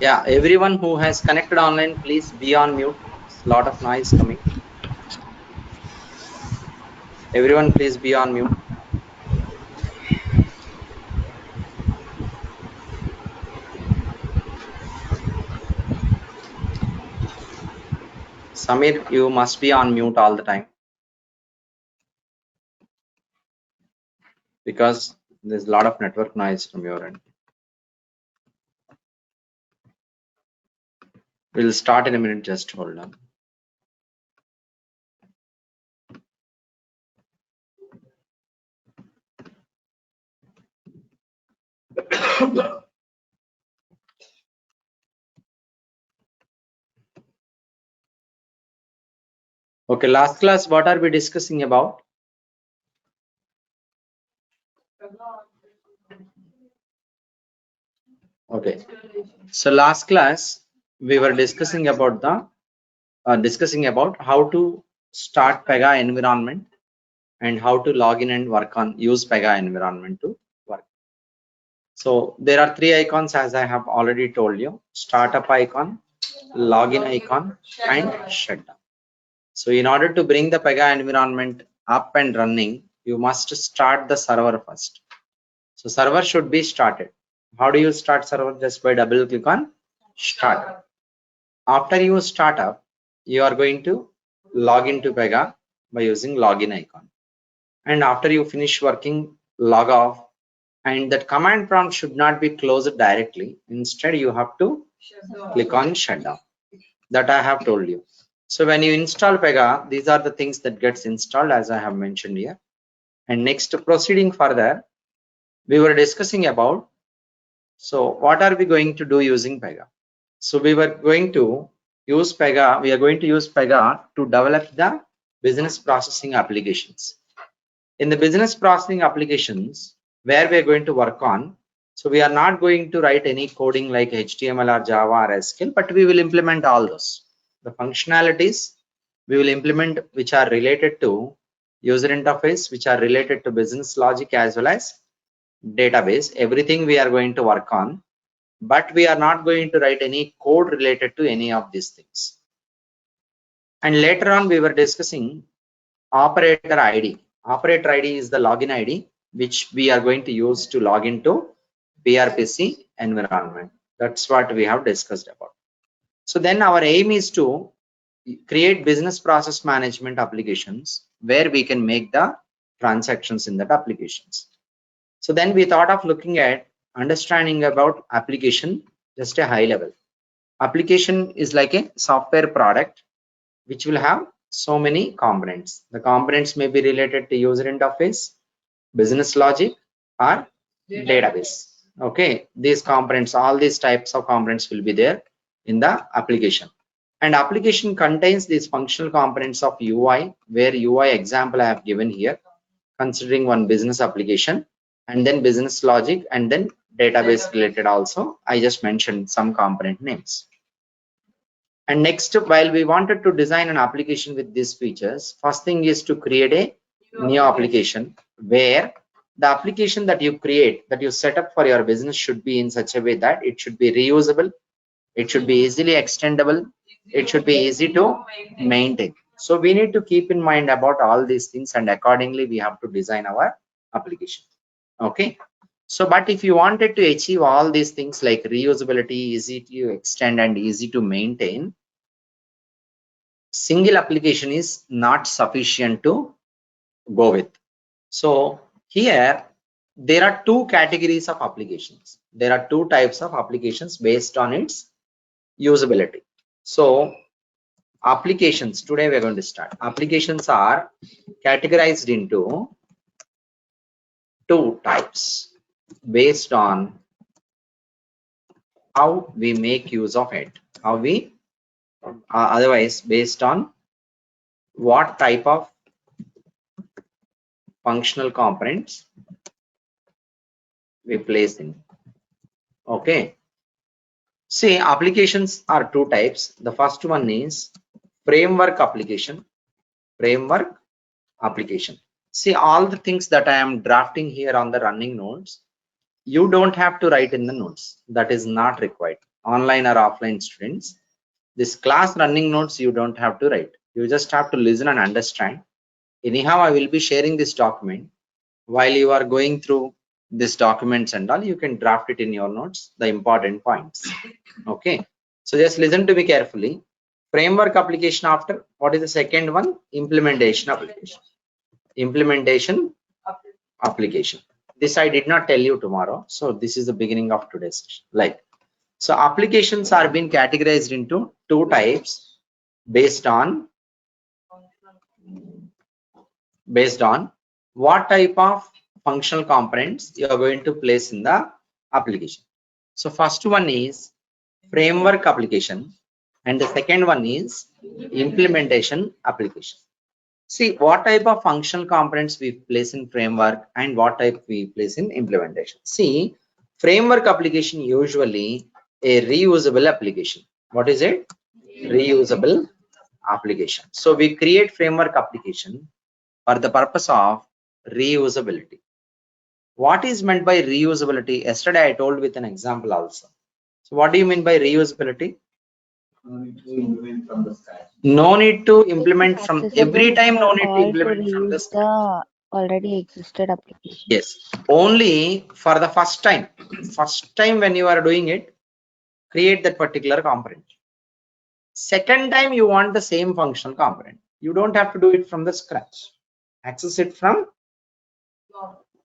Yeah, everyone who has connected online, please be on mute. It's a lot of noise coming. Everyone, please be on mute. Samir, you must be on mute all the time because there's a lot of network noise from your end. We'll start in a minute, just hold on. Okay, last class, what are we discussing about? Okay, so last class we were discussing about how to start PEGA environment and how to log in and use PEGA environment to work. So there are three icons, as I have already told you: startup icon, login icon, and shutdown. So in order to bring the PEGA environment up and running, you must start the server first. So server should be started. How do you start server? Just by double click on start. After you start up, you are going to log into PEGA by using login icon. And after you finish working, log off. And that command prompt should not be closed directly. Instead, you have to click on shutdown. That I have told you. So when you install PEGA, these are the things that gets installed, as I have mentioned here. And next, proceeding further, we were discussing about, so what are we going to do using PEGA? So we were going to use PEGA. We are going to use PEGA to develop the business processing applications. In the business processing applications, where we are going to work on, so we are not going to write any coding like HTML or Java or SQL, but we will implement all those. The functionalities we will implement which are related to user interface, which are related to business logic as well as database. Everything we are going to work on, but we are not going to write any code related to any of these things. And later on, we were discussing operator ID. Operator ID is the login ID which we are going to use to log into PRPC environment. That's what we have discussed about. So then our aim is to create business process management applications where we can make the transactions in that applications. So then we thought of looking at understanding about application, just a high level. Application is like a software product which will have so many components. The components may be related to user interface, business logic, or database. Okay, these components, all these types of components will be there in the application. And application contains these functional components of UI, where UI example I have given here, considering one business application, and then business logic, and then database related also. I just mentioned some component names. And next, while we wanted to design an application with these features, first thing is to create a new application where the application that you create, that you set up for your business, should be in such a way that it should be reusable, it should be easily extendable, it should be easy to maintain. So we need to keep in mind about all these things, and accordingly we have to design our application. Okay. So, but if you wanted to achieve all these things like reusability, easy to extend, and easy to maintain, single application is not sufficient to go with. So here there are two categories of applications. There are two types of applications based on its usability. So applications, today we are going to start. Applications are categorized into two types based on how we make use of it, how we otherwise based on what type of functional components we place in. Okay, see, applications are two types. The first one is framework application. Framework application. See, all the things that I am drafting here on the running nodes, you don't have to write in the nodes. That is not required. online or offline students, this class running notes you don't have to write. You just have to listen and understand. Anyhow, I will be sharing this document. While you are going through these documents and all, you can draft it in your notes, the important points. Okay. So just listen to me carefully. Framework application after, what is the second one? Implementation application. Implementation application. This I did not tell you tomorrow. So this is the beginning of today's session. Like, so applications are being categorized into two types based on what type of functional components you are going to place in the application. So first one is framework application and the second one is implementation application. See what type of functional components we place in framework and what type we place in implementation. See, framework application usually a reusable application. What is it? Reusable application. So we create framework application for the purpose of reusability. What is meant by reusability? Yesterday I told with an example also. So what do you mean by reusability? No need to implement from every time. No need to implement from the scratch. Already existed application. Yes, only for the first time. First time when you are doing it, create that particular component. Second time you want the same functional component. You don't have to do it from the scratch. Access it from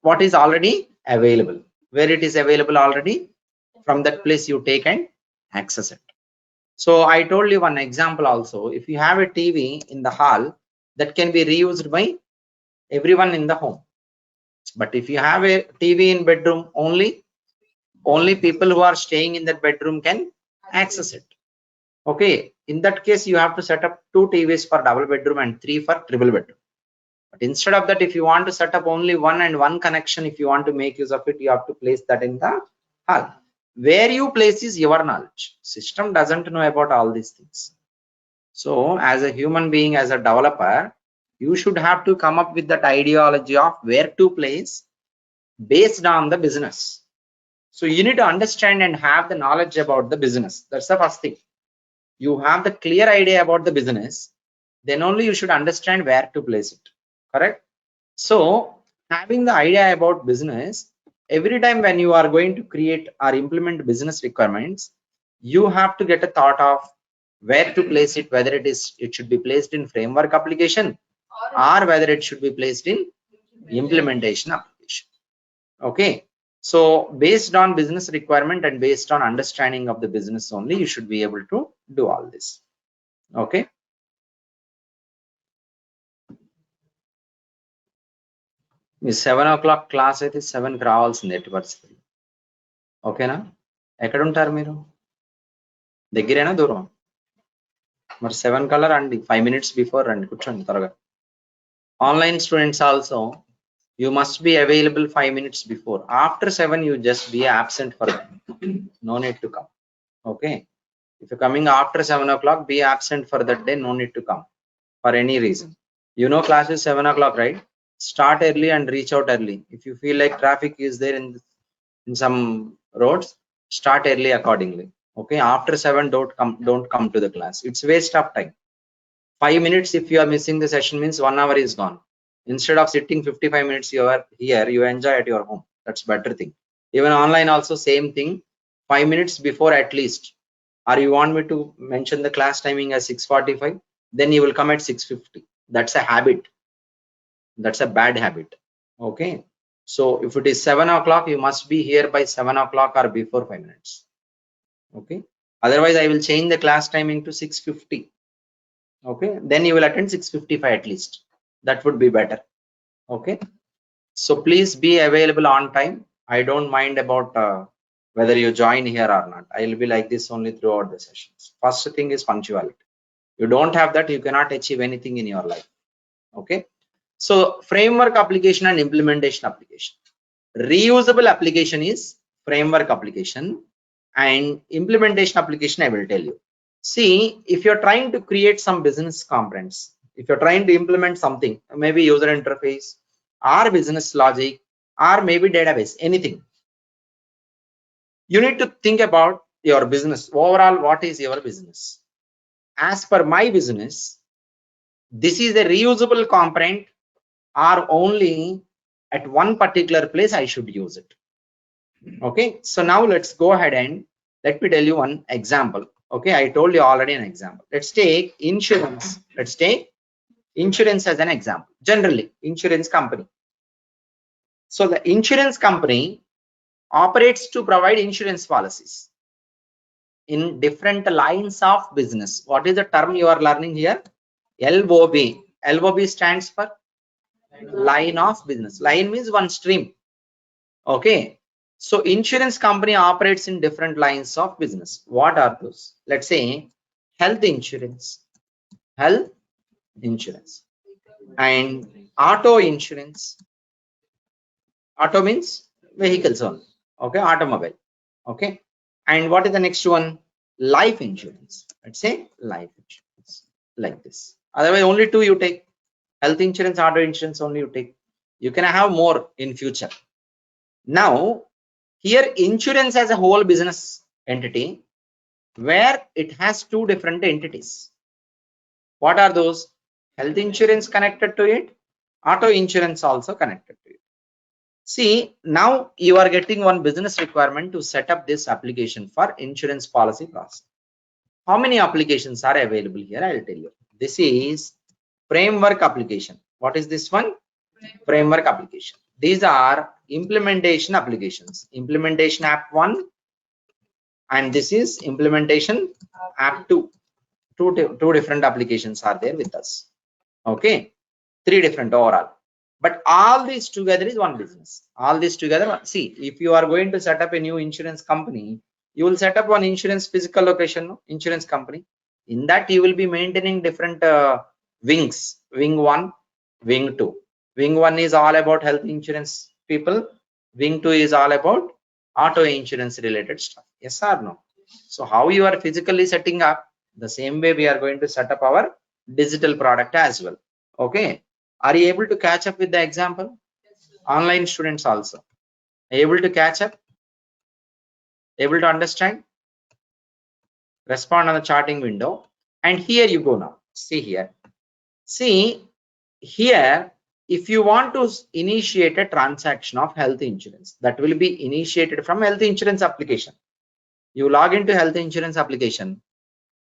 what is already available. Where it is available already, from that place you take and access it. So I told you one example also. If you have a TV in the hall, that can be reused by everyone in the home. But if you have a TV in bedroom, only people who are staying in that bedroom can access it. Okay, in that case you have to set up 2 TVs for double bedroom and 3 for triple bedroom. But instead of that, if you want to set up only one connection, if you want to make use of it, you have to place that in the hall. Where you place is your knowledge. System doesn't know about all these things. So as a human being, as a developer, you should have to come up with that ideology of where to place based on the business. So you need to understand and have the knowledge about the business. That's the first thing. You have the clear idea about the business, then only you should understand where to place it. Correct? So having the idea about business, every time when you are going to create or implement business requirements, you have to get a thought of where to place it, whether it should be placed in framework application or whether it should be placed in implementation application. Okay, so based on business requirement and based on understanding of the business only, you should be able to do all this. Okay, me 7 o'clock class అయితే 7కి రావాల్సింది ఎట్టి పరిస్థితి. ఓకేనా? ఎక్కడ ఉంటారు మీరు? దగ్గరేనా దూరం? మరి 7 కల్లా రండి, 5 minutes బిఫోర్ రండి, కూర్చోండి త్వరగా. Online students also you must be available 5 minutes before. After 7 you just be absent for them. No need to come. Okay, if you're coming after 7 o'clock, be absent for that day. No need to come for any reason. You know class is 7 o'clock, right? Start early and reach out early. If you feel like traffic is there in some roads, start early accordingly. Okay, after 7 don't come to the class. It's waste of time. 5 minutes if you are missing the session means 1 hour is gone. Instead of sitting 55 minutes you are here, you enjoy at your home. That's better thing. Even online also same thing, 5 minutes before at least. Or you want me to mention the class timing as 6:45, then you will come at 6:50. That's a habit. That's a bad habit. Okay, so if it is 7 o'clock, you must be here by 7 o'clock or before 5 minutes. Okay, otherwise I will change the class timing to 6:50. Okay, then you will attend 6:55 at least. That would be better. Okay, so please be available on time. I don't mind about whether you join here or not. I will be like this only throughout the sessions. First thing is punctuality. You don't have that, you cannot achieve anything in your life. Okay, so framework application and implementation application. Reusable application is framework application and implementation application I will tell you. See, if you're trying to create some business components, if you're trying to implement something, maybe user interface or business logic or maybe database, anything, you need to think about your business overall, what is your business? As per my business, this is a reusable component, or only at one particular place I should use it. Okay, so now let's go ahead and let me tell you one example. Okay, I told you already an example. Let's take insurance. Let's take insurance as an example. Generally, insurance company. So the insurance company operates to provide insurance policies in different lines of business. What is the term you are learning here? LOB. LOB stands for line of business. Line means one stream. Okay, so insurance company operates in different lines of business. What are those? Let's say health insurance, health insurance, and auto insurance. Auto means vehicles only. Okay, automobile. Okay, and what is the next one? Life insurance. Let's say life insurance, like this. Otherwise, only two you take. Health insurance, auto insurance only you take. You can have more in future. Now, here insurance as a whole business entity, where it has two different entities. What are those? Health insurance connected to it, auto insurance also connected to it. See, now you are getting one business requirement to set up this application for insurance policy process. How many applications are available here? I'll tell you. This is framework application. What is this one? Framework application. These are implementation applications. Implementation app 1, and this is implementation app 2. Two different applications are there with us. Okay, three different overall, but all these together is one business. All these together, see, if you are going to set up a new insurance company, you will set up one insurance physical location, no? Insurance company. In that you will be maintaining different wings. Wing 1, wing 2. Wing 1 is all about health insurance people. Wing 2 is all about auto insurance related stuff. Yes or no? So how you are physically setting up, the same way we are going to set up our digital product as well. Okay, are you able to catch up with the example? Online students also able to catch up, able to understand? Respond on the charting window. And here you go. Now see here, see here, if you want to initiate a transaction of health insurance, that will be initiated from health insurance application. You log into health insurance application.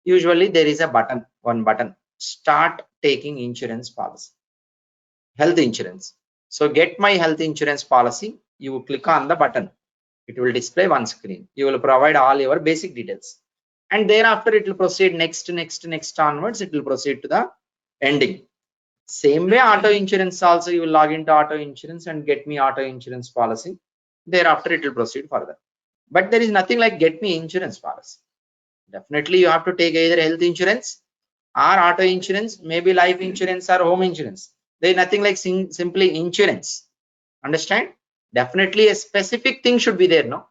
Usually there is a button, one button, start taking insurance policy, health insurance. So get my health insurance policy. You click on the button. It will display one screen. You will provide all your basic details, and thereafter it will proceed next onwards. It will proceed to the ending. Same way auto insurance also, you will log into auto insurance and get me auto insurance policy. Thereafter it will proceed further. But there is nothing like get me insurance policy. Definitely you have to take either health insurance or auto insurance, maybe life insurance or home insurance. There is nothing like simply insurance. Understand? Definitely a specific thing should be there, no?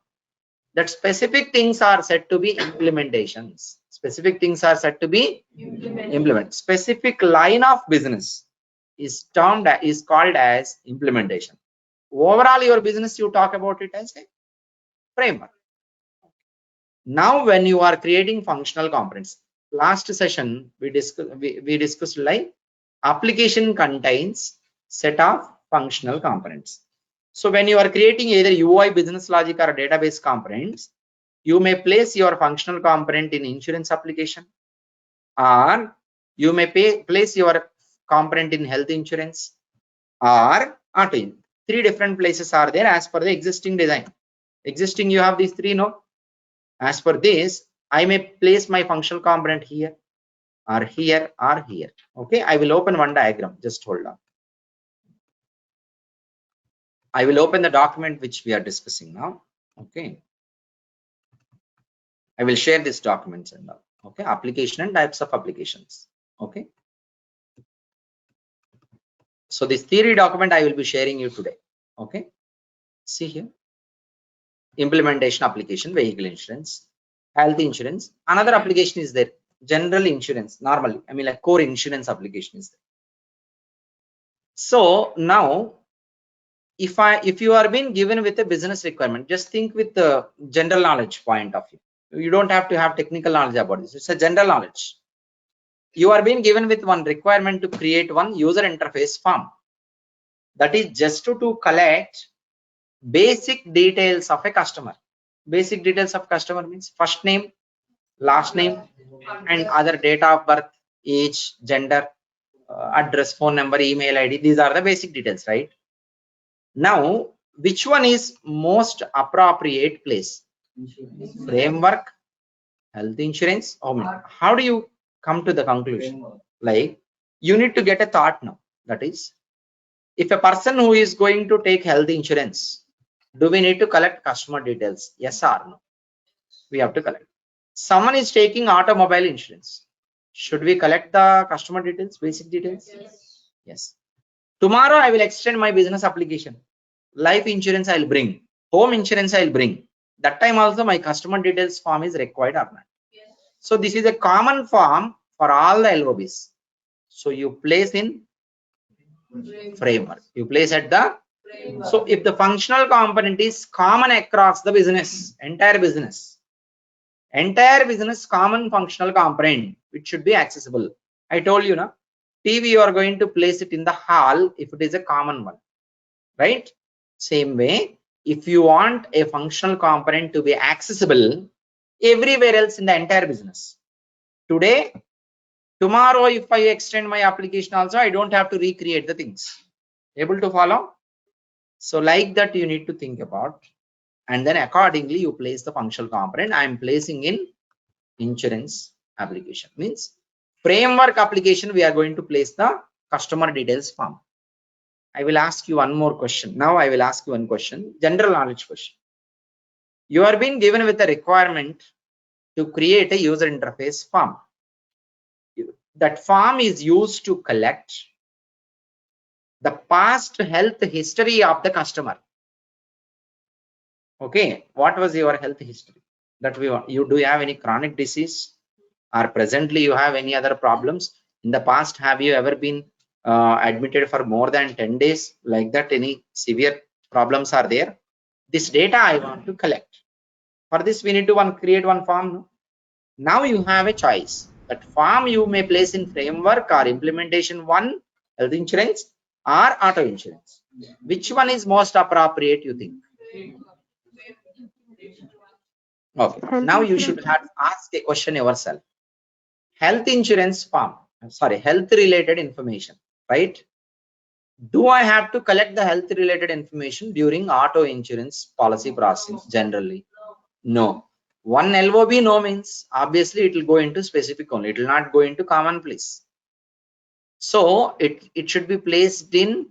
That specific things are said to be implementations. Specific things are said to be implement. Specific line of business is called as implementation. Overall your business, you talk about it as a framework. Now when you are creating functional components, last session we discussed like application contains set of functional components. So when you are creating either UI, business logic, or database components, you may place your functional component in insurance application, or you may place your component in health insurance or auto. Three different places are there as per the existing design. Existing, you have these three, no? As per this, I may place my functional component here or here or here. Okay, I will open one diagram. Just hold on. I will open the document which we are discussing now. Okay, I will share this documents and all. Okay, application and types of applications. Okay, so this theory document I will be sharing you today. Okay, see here, implementation application, vehicle insurance, health insurance. Another application is there, general insurance. Normally, I mean like core insurance application is there. So now if you are being given with a business requirement, just think with the general knowledge point of view. You don't have to have technical knowledge about this. It's a general knowledge. You are being given with one requirement to create one user interface form. That is just to collect basic details of a customer. Basic details of customer means first name, last name, and other date of birth, age, gender, address, phone number, email ID. These are the basic details, right? Now, which one is most appropriate place? Framework, health insurance, how do you come to the conclusion? Like, you need to get a thought now. That is, if a person who is going to take health insurance, do we need to collect customer details? Yes or no? We have to collect. Someone is taking automobile insurance. Should we collect the customer details, basic details? Yes. Tomorrow I will extend my business application. Life insurance I will bring. Home insurance I will bring. That time also my customer details form is required or not. So this is a common form for all the LOBs. So you place in framework. You place at the, so if the functional component is common across the business, entire business common functional component, it should be accessible. I told you now, TV you are going to place it in the hall if it is a common one, right? Same way, if you want a functional component to be accessible everywhere else in the entire business, today, tomorrow, if I extend my application also, I don't have to recreate the things. Able to follow? So like that you need to think about, and then accordingly you place the functional component. I am placing in insurance application, means framework application we are going to place the customer details form. I will ask you one more question. Now I will ask you one question, general knowledge question. You are being given with a requirement to create a user interface form. That form is used to collect the past health history of the customer. Okay, what was your health history that we want? You do you have any chronic disease, or presently you have any other problems? In the past, have you ever been admitted for more than 10 days, like that? Any severe problems are there? This data I want to collect. For this we need to create one form. No? Now you have a choice. That form you may place in framework or implementation one, health insurance or auto insurance. Which one is most appropriate, you think? Okay, now you should have asked a question yourself. Health insurance form, sorry, health related information, right? Do I have to collect the health related information during auto insurance policy processing generally? No. One LOB no means obviously it will go into specific only. It will not go into commonplace. So it should be placed in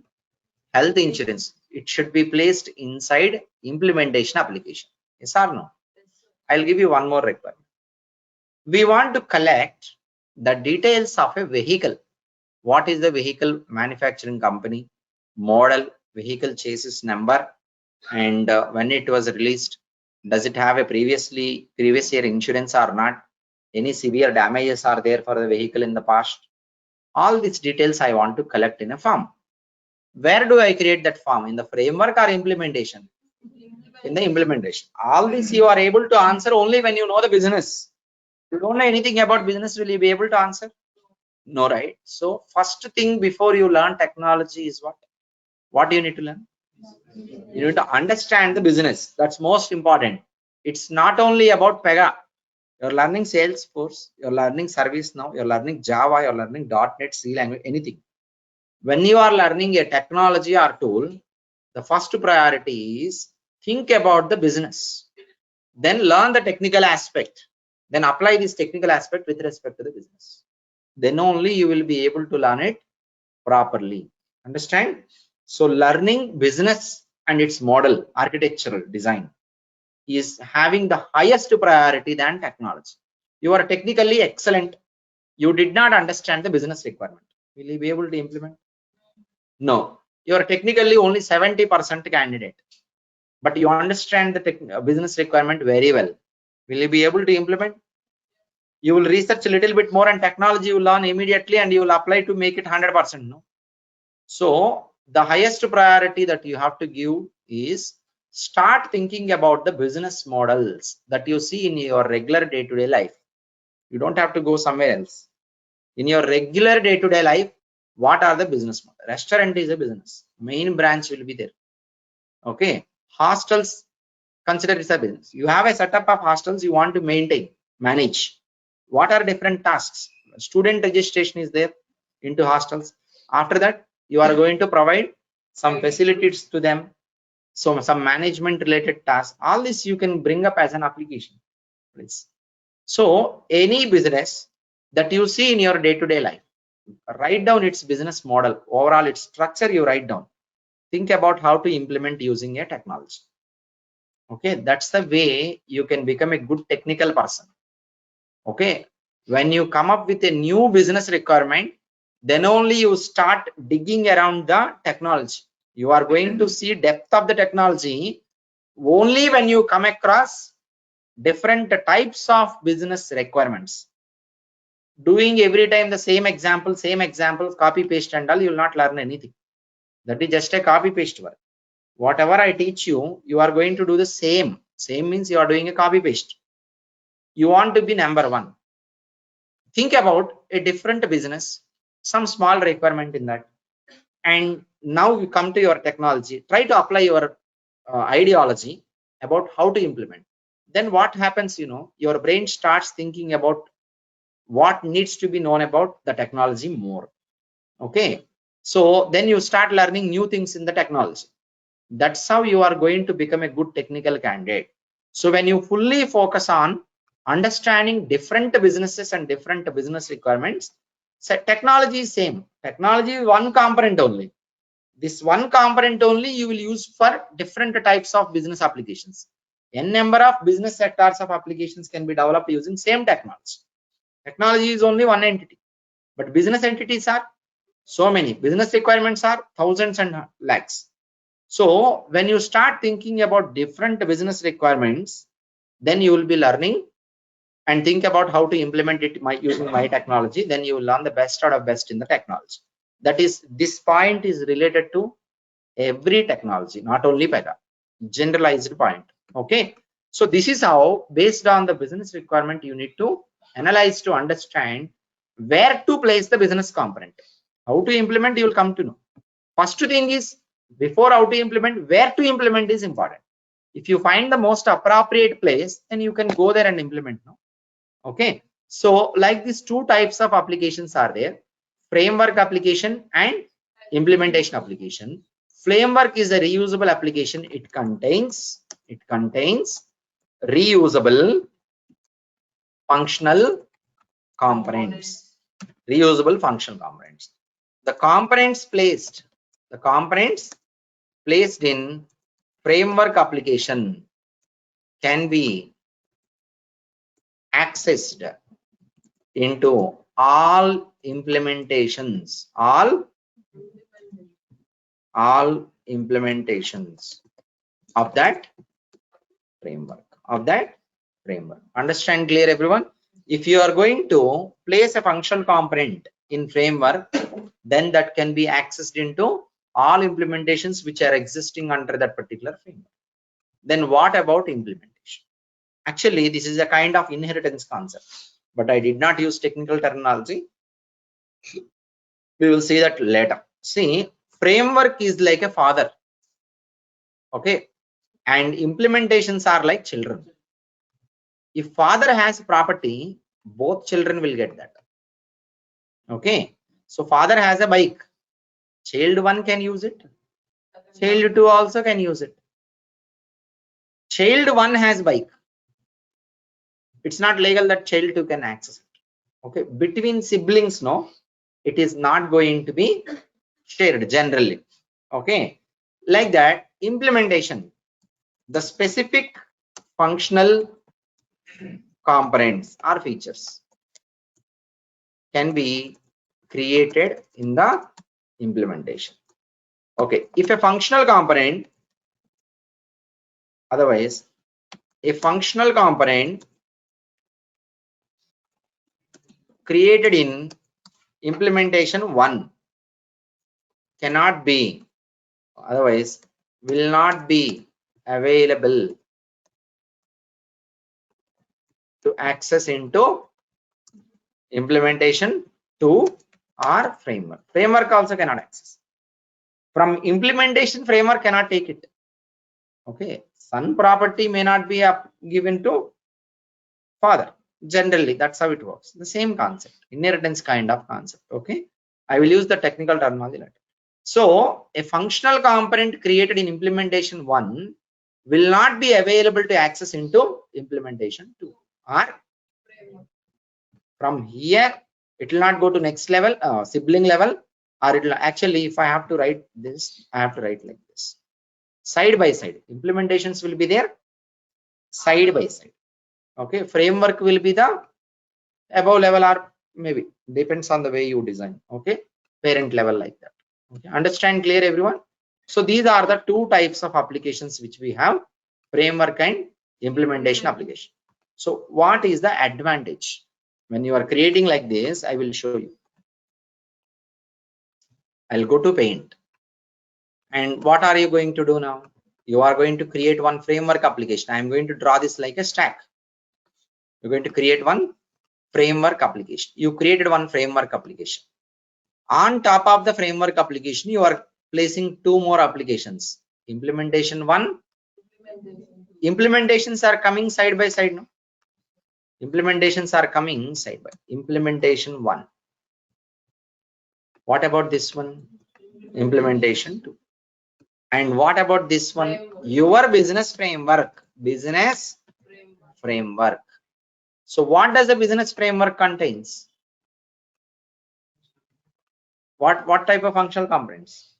health insurance. It should be placed inside implementation application. Yes or no? I'll give you one more requirement. We want to collect the details of a vehicle. What is the vehicle manufacturing company, model, vehicle chassis number, and when it was released? Does it have a previous year insurance or not? Any severe damages are there for the vehicle in the past? All these details I want to collect in a form. Where do I create that form? In the framework or implementation? In the implementation. All this you are able to answer only when you know the business. You don't know anything about business, will you be able to answer? No, right? So first thing before you learn technology is what? What do you need to learn? You need to understand the business. That's most important. It's not only about PEGA. You're learning Salesforce, you're learning ServiceNow, you're learning Java, you're learning .NET, C language, anything. When you are learning a technology or tool, the first priority is think about the business. Then learn the technical aspect. Then apply this technical aspect with respect to the business. Then only you will be able to learn it properly. Understand? So learning business and its model, architectural design is having the highest priority than technology. You are technically excellent. You did not understand the business requirement. Will you be able to implement? No. You are technically only 70% candidate, but you understand the business requirement very well. Will you be able to implement? You will research a little bit more and technology you will learn immediately and you will apply to make it 100%. No. So the highest priority that you have to give is start thinking about the business models that you see in your regular day-to-day life. You don't have to go somewhere else. In your regular day-to-day life, what are the business models? Restaurant is a business. Main branch will be there. Okay. Hostels, consider it's a business. You have a setup of hostels you want to maintain, manage. What are different tasks? Student registration is there into hostels. After that, you are going to provide some facilities to them. So some management related tasks. All this you can bring up as an application. Please. So any business that you see in your day-to-day life, write down its business model, overall its structure you write down. Think about how to implement using a technology. Okay, that's the way you can become a good technical person. Okay, when you come up with a new business requirement, then only you start digging around the technology. You are going to see depth of the technology only when you come across different types of business requirements. Doing every time the same example, copy paste and all, you will not learn anything. That is just a copy paste work. Whatever I teach you, you are going to do the same. Same means you are doing a copy paste. You want to be number one. Think about a different business, some small requirement in that. And now you come to your technology. Try to apply your ideology about how to implement. Then what happens, your brain starts thinking about what needs to be known about the technology more. Okay. So then you start learning new things in the technology. That's how you are going to become a good technical candidate. So when you fully focus on understanding different businesses and different business requirements, so technology is same. Technology is one component only. This one component only you will use for different types of business applications. N number of business sectors of applications can be developed using same technology. Technology is only one entity, but business entities are so many. Business requirements are thousands and lakhs. So when you start thinking about different business requirements, then you will be learning and think about how to implement it using my technology. Then you will learn the best out of best in the technology. That is, this point is related to every technology, not only PEGA, generalized point. Okay. So this is how, based on the business requirement, you need to analyze to understand where to place the business component. How to implement, you will come to know. First thing is, before how to implement, where to implement is important. If you find the most appropriate place, then you can go there and implement now. Okay. So like these two types of applications are there: framework application and implementation application. Framework is a reusable application. It contains reusable functional components. Reusable functional components. The components placed in framework application can be accessed into all implementations of that framework. Understand clear, everyone? If you are going to place a functional component in framework, then that can be accessed into all implementations which are existing under that particular framework. Then what about implementation? Actually, this is a kind of inheritance concept, but I did not use technical terminology. We will see that later. See, framework is like a father. Okay. And implementations are like children. If father has property, both children will get that. Okay. So father has a bike. Child 1 can use it. Child 2 also can use it. Child 1 has bike. It's not legal that child 2 can access it. Okay. Between siblings, no, it is not going to be shared generally. Okay. Like that, implementation, the specific functional components or features can be created in the implementation. Okay, if a functional component, otherwise a functional component created in implementation 1 cannot be, otherwise will not be available to access into implementation 2 or framework. Framework also cannot access. From implementation, framework cannot take it. Okay, son property may not be given to father. Generally, that's how it works. The same concept, inheritance kind of concept. Okay, I will use the technical terminology later. So, a functional component created in implementation 1 will not be available to access into implementation 2. Or from here, it will not go to next level, sibling level, or it will actually, if I have to write this, I have to write like this. Side by side, implementations will be there side by side. Okay, framework will be the above level, or maybe depends on the way you design. Okay, parent level like that. Okay, understand clear everyone? So these are the two types of applications which we have, framework and implementation application. So what is the advantage when you are creating like this? I will show you. I'll go to paint, and what are you going to do now? You are going to create one framework application. I am going to draw this like a stack. You're going to create one framework application. You created one framework application. On top of the framework application, you are placing two more applications. Implementation 1. Implementations are coming side by side. No? Implementations are coming side by implementation 1. What about this one? Implementation 2. And what about this one? Your business framework. Business framework. So what does the business framework contains? What type of functional components?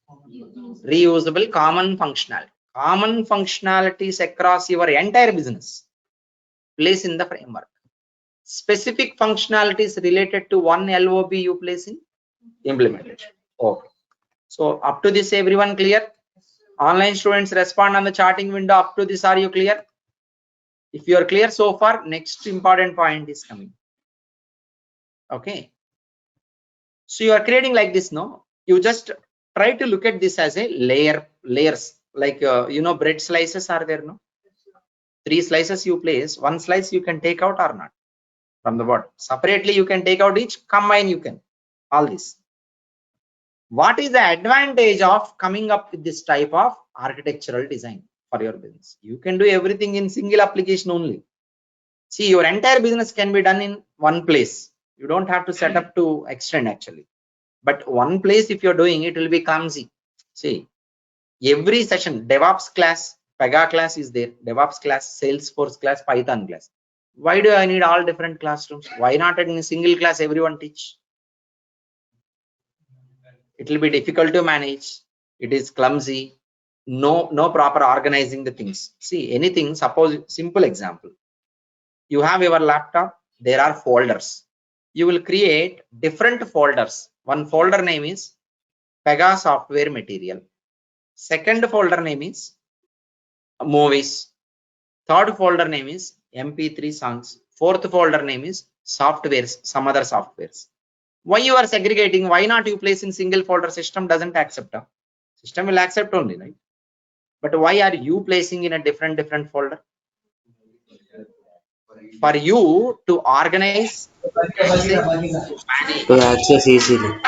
Reusable common functionality. Common functionalities across your entire business. Place in the framework. Specific functionalities related to one LOB you place in implementation. Okay. So up to this, everyone clear? Online students respond on the charting window. Up to this, are you clear? If you are clear so far, next important point is coming. Okay. So you are creating like this, no? You just try to look at this as a layers, like bread slices are there, no? 3 slices you place, 1 slice you can take out or not from the bottom. Separately you can take out each, combine you can, all this. What is the advantage of coming up with this type of architectural design for your business? You can do everything in single application only. See, your entire business can be done in one place. You don't have to set up to extend actually. But one place, if you're doing it, will be clumsy. See, every session, DevOps class, PEGA class is there, DevOps class, Salesforce class, Python class. Why do I need all different classrooms? Why not in a single class everyone teach? It will be difficult to manage. It is clumsy. No proper organizing the things. See, anything, suppose simple example. You have your laptop, there are folders. You will create different folders. One folder name is PEGA software material. Second folder name is movies. Third folder name is MP3 songs. Fourth folder name is softwares, some other softwares. Why you are segregating? Why not you place in single folder? System doesn't accept. System will accept only, right? But why are you placing in a different folder? For you to organize, to access easily.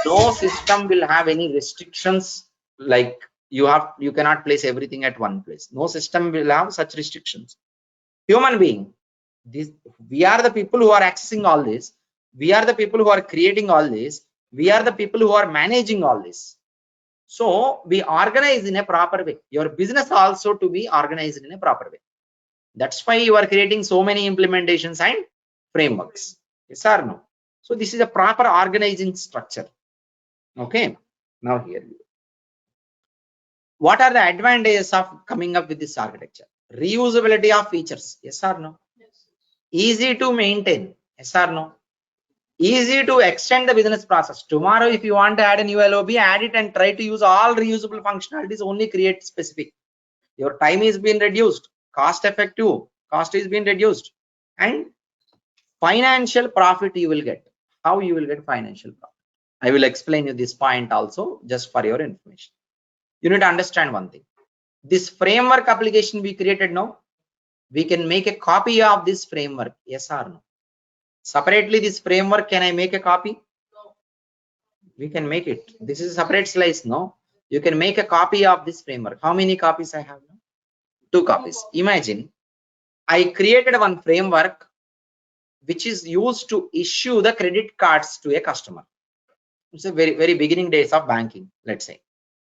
no system will have any restrictions like you cannot place everything at one place. No system will have such restrictions. Human being, we are the people who are accessing all this. We are the people who are creating all this. We are the people who are managing all this. So we organize in a proper way. Your business also to be organized in a proper way. That's why you are creating so many implementations and frameworks. Yes or no? So this is a proper organizing structure. Okay. Now here, what are the advantages of coming up with this architecture? Reusability of features. Yes or no? Easy to maintain. Yes or no? Easy to extend the business process. Tomorrow, if you want to add a new LOB, add it and try to use all reusable functionalities. Only create specific. Your time is being reduced. Cost effective. Cost is being reduced. And financial profit you will get. How you will get financial profit? I will explain you this point also just for your information. You need to understand one thing. This framework application we created now, we can make a copy of this framework, yes or no? Separately, this framework, can I make a copy? We can make it. This is a separate slice, no? You can make a copy of this framework. How many copies I have now? 2 copies. Imagine I created one framework which is used to issue the credit cards to a customer. It's a very beginning days of banking, let's say.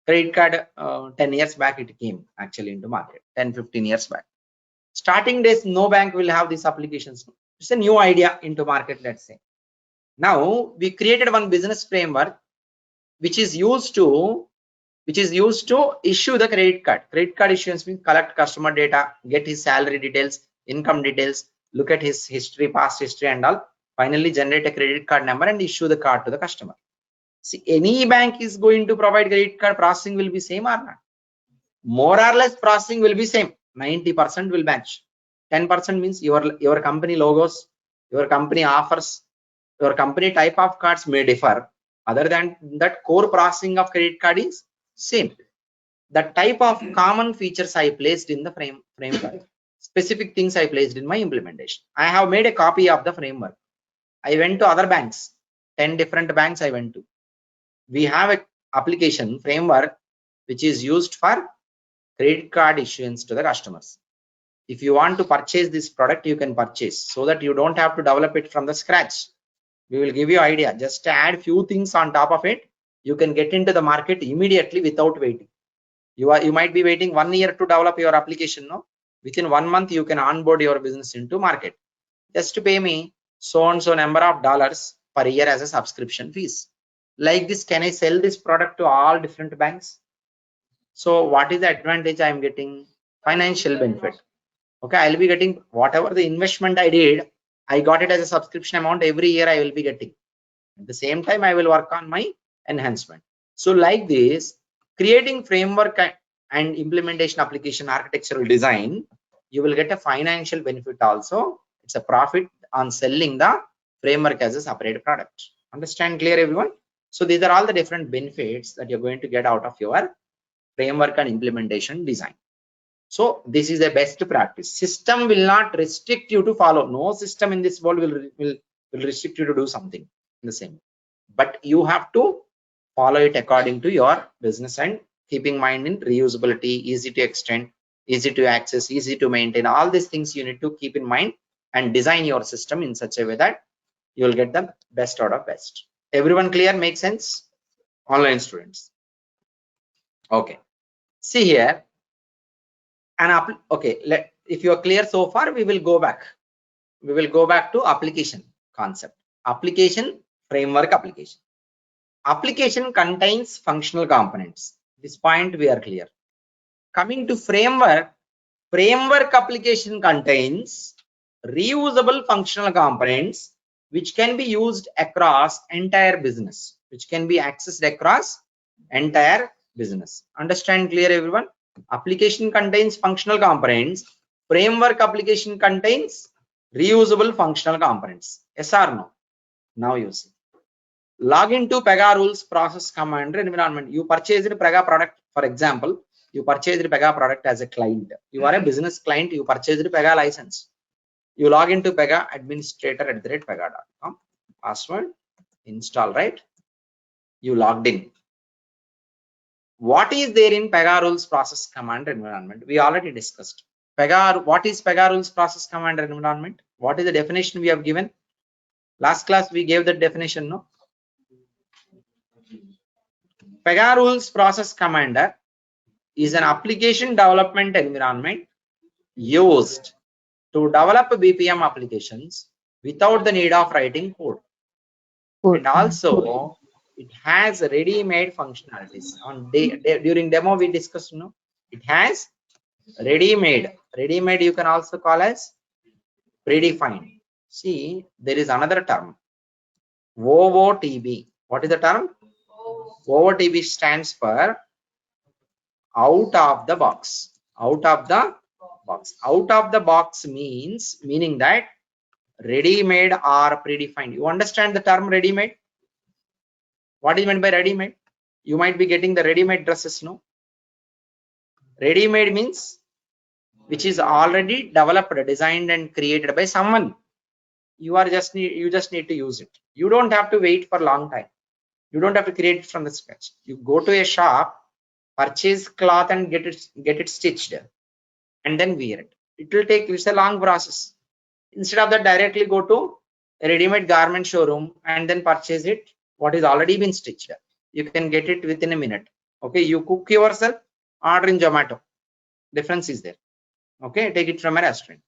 Credit card, 10 years back it came actually into market, 10-15 years back. Starting days, no bank will have these applications. It's a new idea into market, let's say. Now we created one business framework which is used to issue the credit card. Credit card issuance means collect customer data, get his salary details, income details, look at his history, past history and all, finally generate a credit card number and issue the card to the customer. See, any bank is going to provide credit card, processing will be same or not? More or less processing will be same. 90% will match. 10% means your company logos, your company offers, your company type of cards may differ. Other than that, core processing of credit card is same. The type of common features I placed in the framework, specific things I placed in my implementation. I have made a copy of the framework. I went to other banks, 10 different banks I went to. We have a application framework which is used for credit card issuance to the customers. If you want to purchase this product, you can purchase, so that you don't have to develop it from the scratch. We will give you idea, just add few things on top of it, you can get into the market immediately without waiting. You might be waiting 1 year to develop your application, no? Within 1 month you can onboard your business into market. Just pay me so and so number of dollars per year as a subscription fees. Like this, can I sell this product to all different banks? So what is the advantage I am getting? Financial benefit. Okay, I'll be getting whatever the investment I did, I got it as a subscription amount every year I will be getting. At the same time, I will work on my enhancement. So like this, creating framework and implementation application architectural design, you will get a financial benefit also. It's a profit on selling the framework as a separate product. Understand clear, everyone? So these are all the different benefits that you're going to get out of your framework and implementation design. So this is a best practice. System will not restrict you to follow. No system in this world will restrict you to do something in the same. But you have to follow it according to your business and keeping mind in reusability, easy to extend, easy to access, easy to maintain. All these things you need to keep in mind and design your system in such a way that you will get the best out of best. Everyone clear? Make sense? Online students. Okay. See here. And okay, if you are clear so far, we will go back. We will go back to application concept. Application, framework application. Application contains functional components. This point we are clear. Coming to framework, framework application contains reusable functional components which can be used across entire business, which can be accessed across entire business. Understand clear, everyone? Application contains functional components. Framework application contains reusable functional components. Yes or no? Now you see. Log into PEGA rules process command environment. You purchased PEGA product, for example. You purchased PEGA product as a client. You are a business client. You purchased PEGA license. You log into PEGA administrator@pega.com. Password, install, right? You logged in. What is there in PEGA rules process command environment? We already discussed. PEGA, what is PEGA rules process command environment? What is the definition we have given? Last class we gave that definition, no? PEGA rules process commander is an application development environment used to develop BPM applications without the need of writing code. And also it has ready-made functionalities. On during demo we discussed, you know, it has ready-made. Ready-made you can also call as predefined. See, there is another term, OOTB. What is the term? OOTB stands for out of the box. Out of the box. Out of the box meaning that ready-made or predefined. You understand the term ready-made? What is meant by ready-made? You might be getting the ready-made dresses, no? Ready-made means which is already developed, designed, and created by someone. You just need to use it. You don't have to wait for a long time. You don't have to create it from the scratch. You go to a shop, purchase cloth, and get it stitched, and then wear it. It's a long process. Instead of that, directly go to a ready-made garment showroom and then purchase it, what is already been stitched. You can get it within a minute. Okay, you cook yourself, order in Zomato. Difference is there. Okay, take it from a restaurant.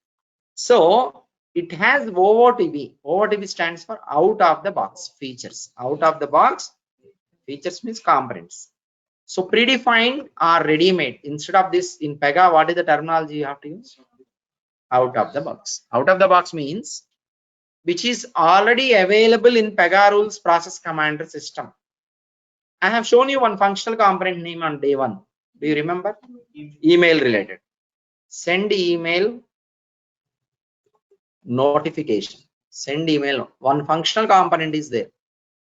So it has OOTB. OOTB stands for out of the box features. Out of the box features means components. So predefined or ready-made. Instead of this in PEGA, what is the terminology you have to use? Out of the box. Out of the box means which is already available in PEGA rules process commander system. I have shown you one functional component name on day one. Do you remember? Email related. Send email notification. Send email. One functional component is there.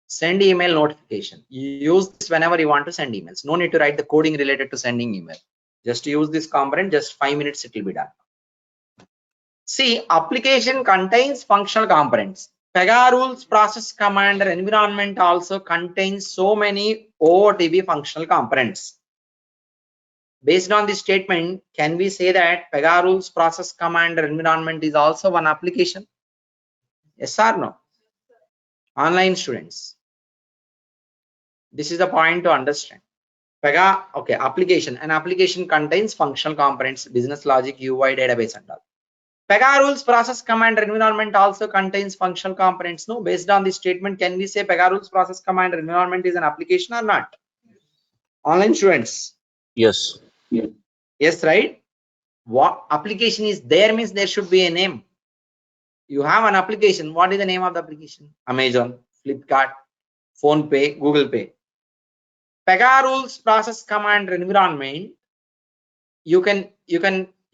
Send email notification. You use this whenever you want to send emails. No need to write the coding related to sending email. Just use this component, just 5 minutes it will be done. See, application contains functional components. PEGA rules process commander environment also contains so many OOTB functional components. Based on this statement, can we say that PEGA rules process commander environment is also one application? Yes or no? Online students. This is the point to understand. PEGA, okay, application. An application contains functional components, business logic, UI, database and all. PEGA rules process commander environment also contains functional components. No, based on this statement, can we say PEGA rules process commander environment is an application or not? Online students. Yes. Yes, right? What application is there means there should be a name. You have an application. What is the name of the application? Amazon, Flipkart, PhonePe, Google Pay. PEGA rules process commander environment. You can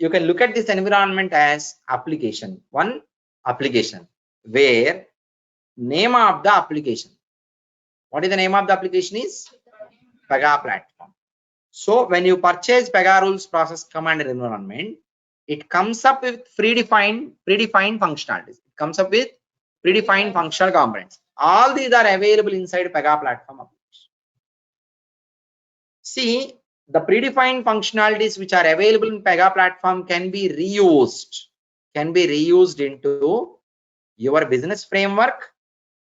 look at this environment as application. One application where name of the application. What is the name of the application is? PEGA platform. So when you purchase PEGA rules process commander environment, it comes up with predefined functionalities. It comes up with predefined functional components. All these are available inside PEGA platform application. See, the predefined functionalities which are available in PEGA platform can be reused into your business framework,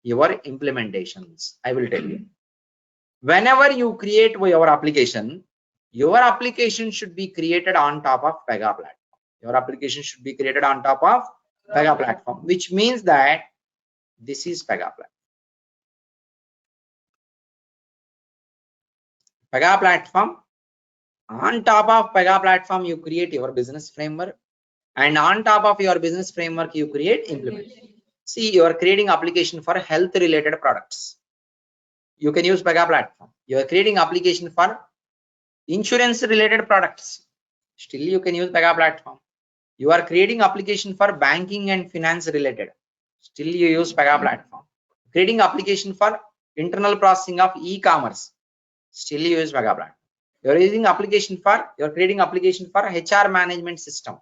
your implementations. I will tell you. Whenever you create your application should be created on top of PEGA platform. Your application should be created on top of PEGA platform, which means that this is PEGA platform. PEGA platform. On top of PEGA platform, you create your business framework, and on top of your business framework, you create implementation. See, you are creating application for health related products. You can use PEGA platform. You are creating application for insurance related products. Still, you can use PEGA platform. You are creating application for banking and finance related. Still, you use PEGA platform. Creating application for internal processing of e-commerce. Still, you use PEGA platform. You're creating application for HR management system.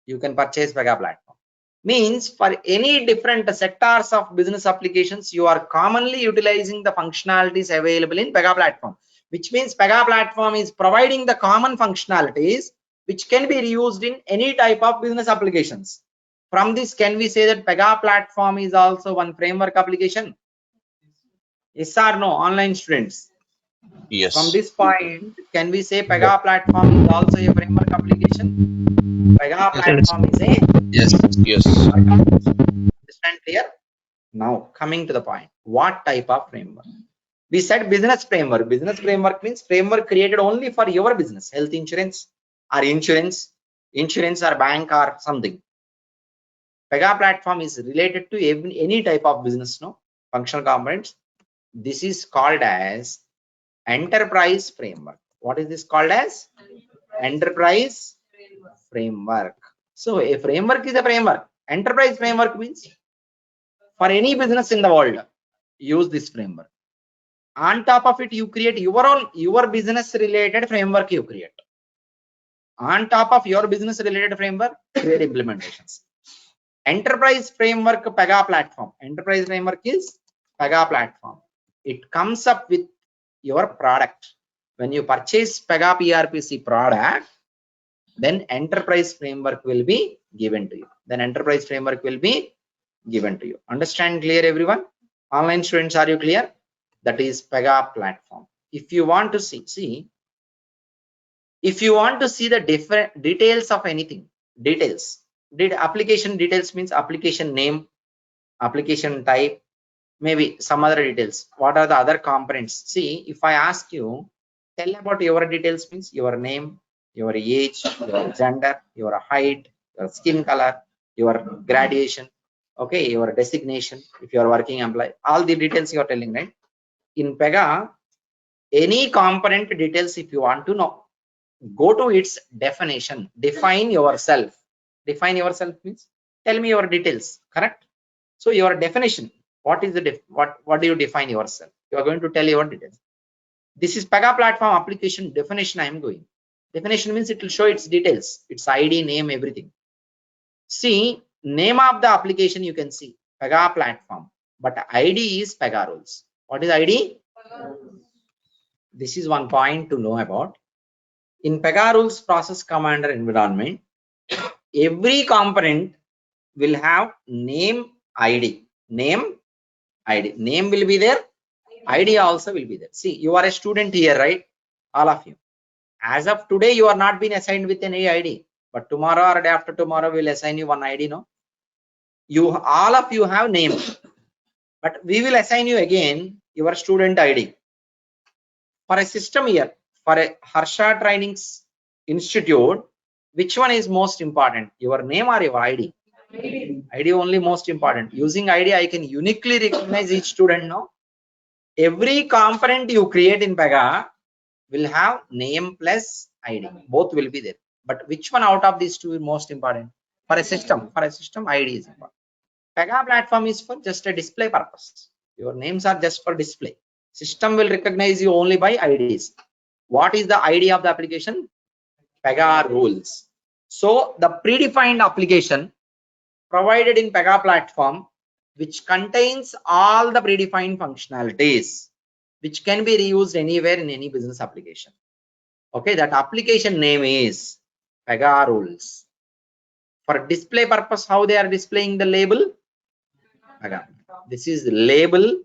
You can purchase PEGA platform. Means for any different sectors of business applications, you are commonly utilizing the functionalities available in PEGA platform, which means PEGA platform is providing the common functionalities which can be reused in any type of business applications. From this, can we say that PEGA platform is also one framework application? Yes or no, online students? Yes. From this point, can we say PEGA platform is also a framework application? PEGA platform is a Yes. understand clear? Now coming to the point, what type of framework? We said business framework. Business framework means framework created only for your business, health insurance or insurance or bank or something. PEGA platform is related to any type of business, no functional components. This is called as enterprise framework. What is this called as? Enterprise framework. So a framework is a framework. Enterprise framework means for any business in the world, use this framework. On top of it, you create your business related framework you create. On top of your business related framework, create implementations. Enterprise framework PEGA platform. Enterprise framework is PEGA platform. It comes up with your product. When you purchase PEGA PRPC product, then enterprise framework will be given to you. Then enterprise framework will be given to you. Understand clear, everyone? Online students, are you clear? That is PEGA platform. If you want to see, if you want to see the different details of anything, application details means application name, application type, maybe some other details. What are the other components? See, if I ask you, tell about your details means your name, your age, your gender, your height, your skin color, your graduation, okay, your designation, if you are working employee, all the details you are telling, right? In PEGA, any component details, if you want to know, go to its definition. Define yourself. Define yourself means tell me your details, correct? So your definition, what is the what do you define yourself? You are going to tell your details. This is PEGA platform application definition. I am going. Definition means it will show its details, its ID, name, everything. See, name of the application you can see PEGA platform, but ID is PEGA rules. What is ID? This is one point to know about. In PEGA rules process commander environment, every component will have name, ID. Name, ID. Name will be there. ID also will be there. See, you are a student here, right? All of you. As of today, you are not being assigned with any ID, but tomorrow or day after tomorrow, we will assign you one ID. No, you all of you have name, but we will assign you again your student ID. For a system year, for a Harsha Trainings Institute, which one is most important? Your name or your ID? ID only most important. Using ID, I can uniquely recognize each student now. Every component you create in PEGA will have name plus ID. Both will be there. But which one out of these two is most important? For a system, ID is important. PEGA platform is for just a display purpose. Your names are just for display. System will recognize you only by IDs. What is the ID of the application? PEGA rules. So the predefined application provided in PEGA platform, which contains all the predefined functionalities, which can be reused anywhere in any business application. Okay, that application name is PEGA rules. For display purpose, how they are displaying the label? PEGA. This is label.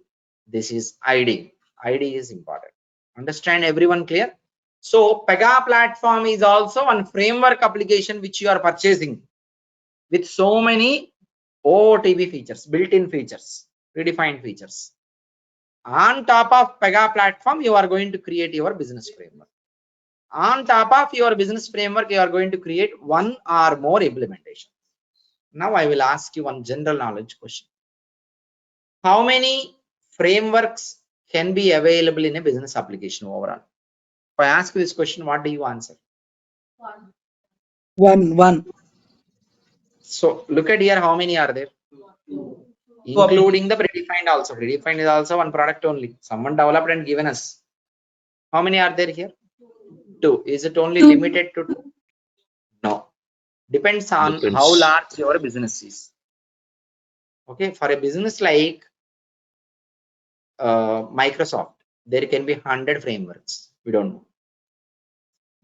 This is ID. ID is important. Understand, everyone clear? So PEGA platform is also one framework application which you are purchasing with so many OOTB features, built-in features, predefined features. On top of PEGA platform, you are going to create your business framework. On top of your business framework, you are going to create one or more implementation. Now I will ask you one general knowledge question. How many frameworks can be available in a business application overall? If I ask you this question, what do you answer? One. So look at here, how many are there? Including the predefined also. Predefined is also one product only. Someone developed and given us. How many are there here? 2. Is it only limited to 2? No. Depends on how large your business is. Okay, for a business like Microsoft, there can be 100 frameworks. We don't know,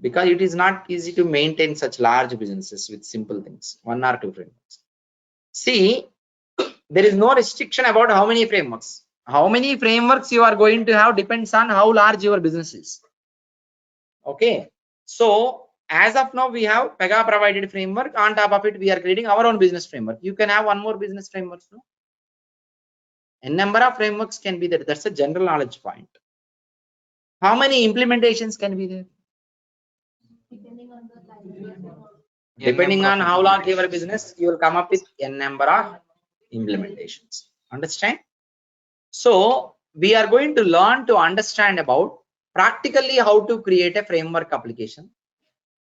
because it is not easy to maintain such large businesses with simple things. 1 or 2 frameworks. See, there is no restriction about how many frameworks. How many frameworks you are going to have depends on how large your business is. Okay, so as of now, we have PEGA provided framework. On top of it, we are creating our own business framework. You can have one more business framework. No? A number of frameworks can be there. That's a general knowledge point. How many implementations can be there? Depending on how large your business, you will come up with a number of implementations. Understand? So we are going to learn to understand about practically how to create a framework application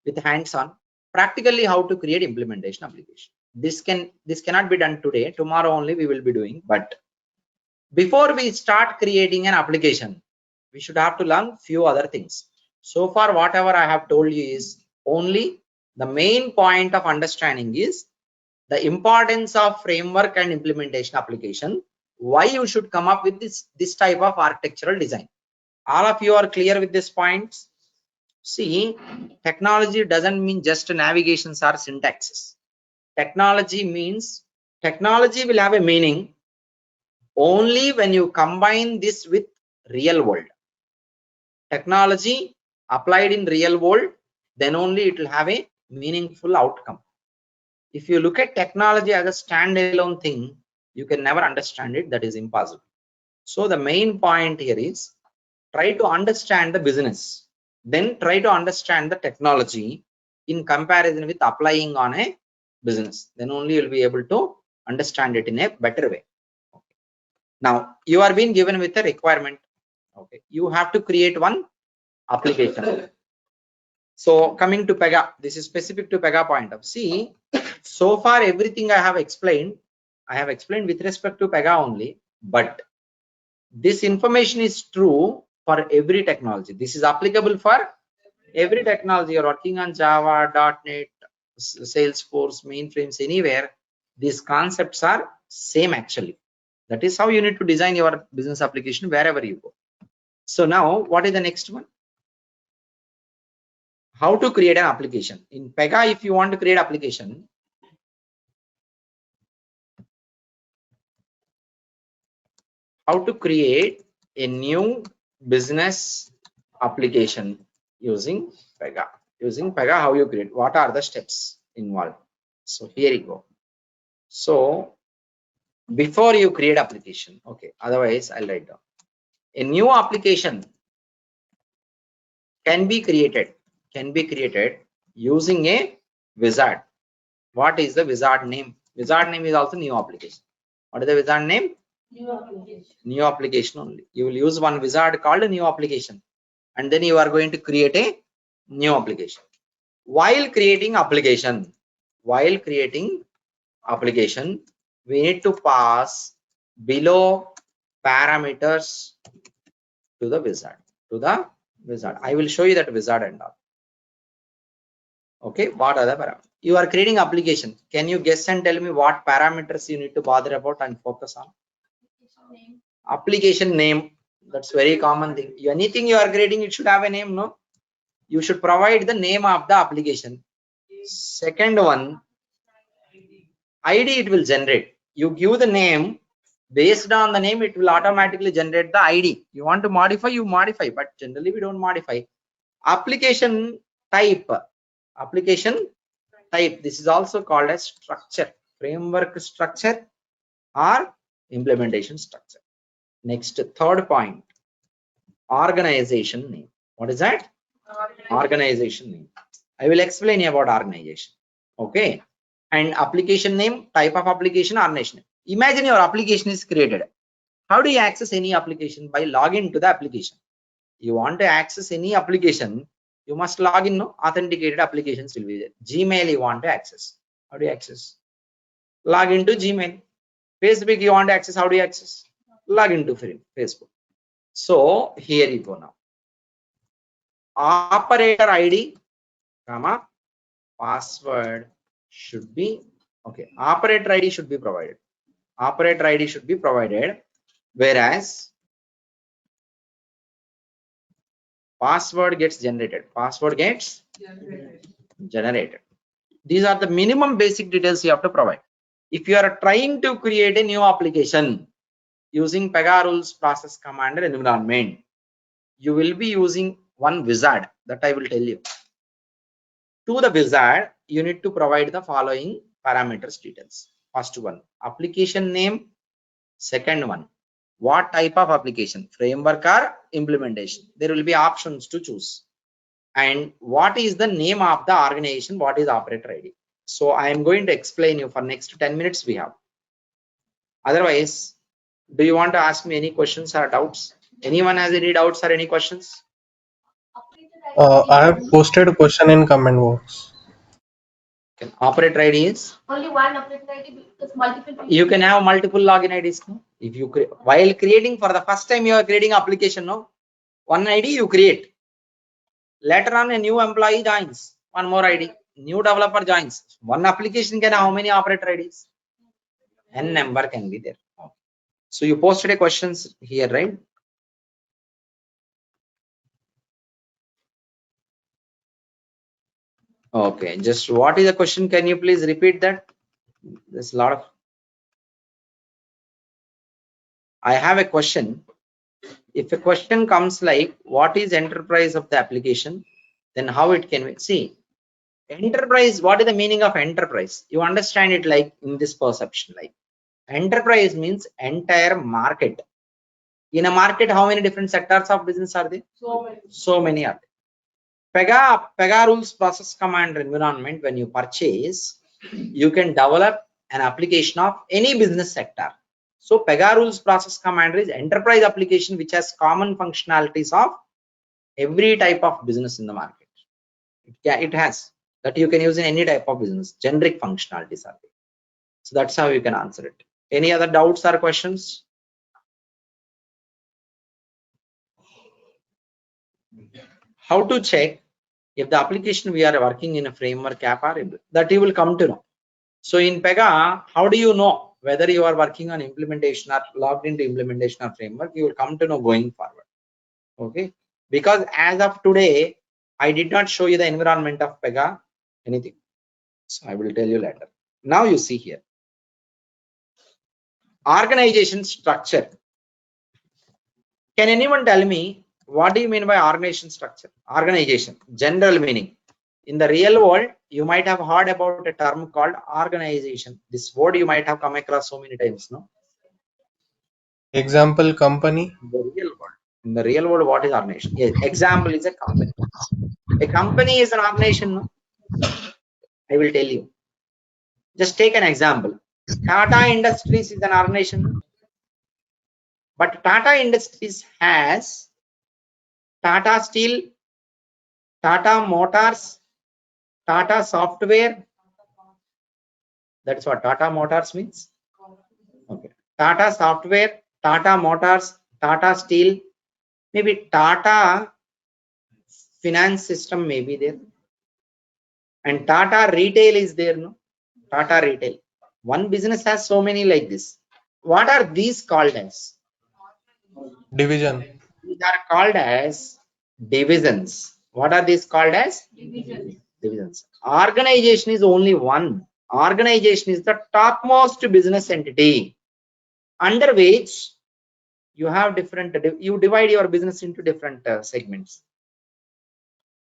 with hands-on, practically how to create implementation application. This cannot be done today. Tomorrow only we will be doing. But before we start creating an application, we should have to learn few other things. So far, whatever I have told you is only The main point of understanding is the importance of framework and implementation application. Why you should come up with this type of architectural design. All of you are clear with these points? See, technology doesn't mean just navigations or syntaxes. Technology means technology will have a meaning only when you combine this with real world. Technology applied in real world, then only it will have a meaningful outcome. If you look at technology as a standalone thing, you can never understand it. That is impossible. So the main point here is try to understand the business, then try to understand the technology in comparison with applying on a business. Then only you'll be able to understand it in a better way. Okay. Now you are being given with a requirement. Okay, you have to create one application. So coming to PEGA, this is specific to PEGA point of. See, so far everything I have explained with respect to PEGA only, but this information is true for every technology. This is applicable for every technology. You're working on Java, .NET, Salesforce, mainframes, anywhere. These concepts are same actually. That is how you need to design your business application wherever you go. So now what is the next one? How to create an application. In PEGA, if you want to create application, how to create a new business application using PEGA. Using PEGA, how you create, what are the steps involved? So here you go. So before you create application, okay, otherwise I'll write down. A new application can be created using a wizard. What is the wizard name? Wizard name is also new application. What is the wizard name? New application only. You will use one wizard called a new application, and then you are going to create a new application. While creating application, we need to pass below parameters to the wizard. I will show you that wizard and all. Okay, what are the parameters? You are creating application. Can you guess and tell me what parameters you need to bother about and focus on? Application name. That's very common thing. Anything you are creating, it should have a name, no? You should provide the name of the application. Second one, ID it will generate. You give the name, based on the name, it will automatically generate the ID. You want to modify, you modify, but generally we don't modify. Application type. This is also called as structure, framework structure or implementation structure. Next, third point, organization name. What is that? Organization name. I will explain about organization. Okay. And application name, type of application, organization. Imagine your application is created. How do you access any application? By login to the application. You want to access any application, you must log in. No, authenticated applications will be there. Gmail you want to access. How do you access? Log into Gmail. Facebook you want to access. How do you access? Log into Facebook. So here you go now. Operator ID, comma, password should be okay. Operator ID should be provided. Operator ID should be provided, whereas password gets generated. These are the minimum basic details you have to provide. If you are trying to create a new application using PEGA rules, process, command, and environment, you will be using one wizard that I will tell you. To the wizard, you need to provide the following parameters details. First one, application name. Second one, what type of application, framework or implementation. There will be options to choose. And what is the name of the organization, what is operator ID. So I am going to explain you for next 10 minutes we have. Otherwise, do you want to ask me any questions or doubts? Anyone has any doubts or any questions? I have posted a question in comment box. Operator ID is? Only one operator ID because multiple people. You can have multiple login IDs. No? If you while creating for the first time you are creating application, no? One ID you create. Later on a new employee joins, one more ID. new developer joins, one application can have how many operator IDs? N number can be there. So you posted a questions here, right? Okay, just what is the question? Can you please repeat that? There's a lot of. I have a question. If a question comes like, what is enterprise of the application? Then how it can be? See, enterprise, what is the meaning of enterprise? You understand it like in this perception, like enterprise means entire market. In a market, how many different sectors of business are there? So many are there. PEGA rules process command environment, when you purchase, you can develop an application of any business sector. So PEGA rules process commander is enterprise application which has common functionalities of every type of business in the market. It has that you can use in any type of business. Generic functionalities are there. So that's how you can answer it. Any other doubts or questions? How to check if the application we are working in a framework app or that you will come to know. So in PEGA, how do you know whether you are working on implementation or logged into implementation or framework? You will come to know going forward. Okay, because as of today, I did not show you the environment of PEGA anything. So I will tell you later. Now you see here. Organization structure. Can anyone tell me what do you mean by organization structure? Organization, general meaning. In the real world, you might have heard about a term called organization. This word you might have come across so many times, no? Example, company. In the real world, what is organization? Yes, example is a company. A company is an organization, no? I will tell you. Just take an example. Tata Industries is an organization, no? But Tata Industries has Tata Steel, Tata Motors, Tata Software. That's what Tata Motors means. Okay. Tata Software, Tata Motors, Tata Steel, maybe Tata Finance System may be there. And Tata Retail is there, no? Tata Retail. One business has so many like this. What are these called as? Division. These are called as divisions. What are these called as? Divisions. Organization is only one. Organization is the topmost business entity under which you have different, you divide your business into different segments,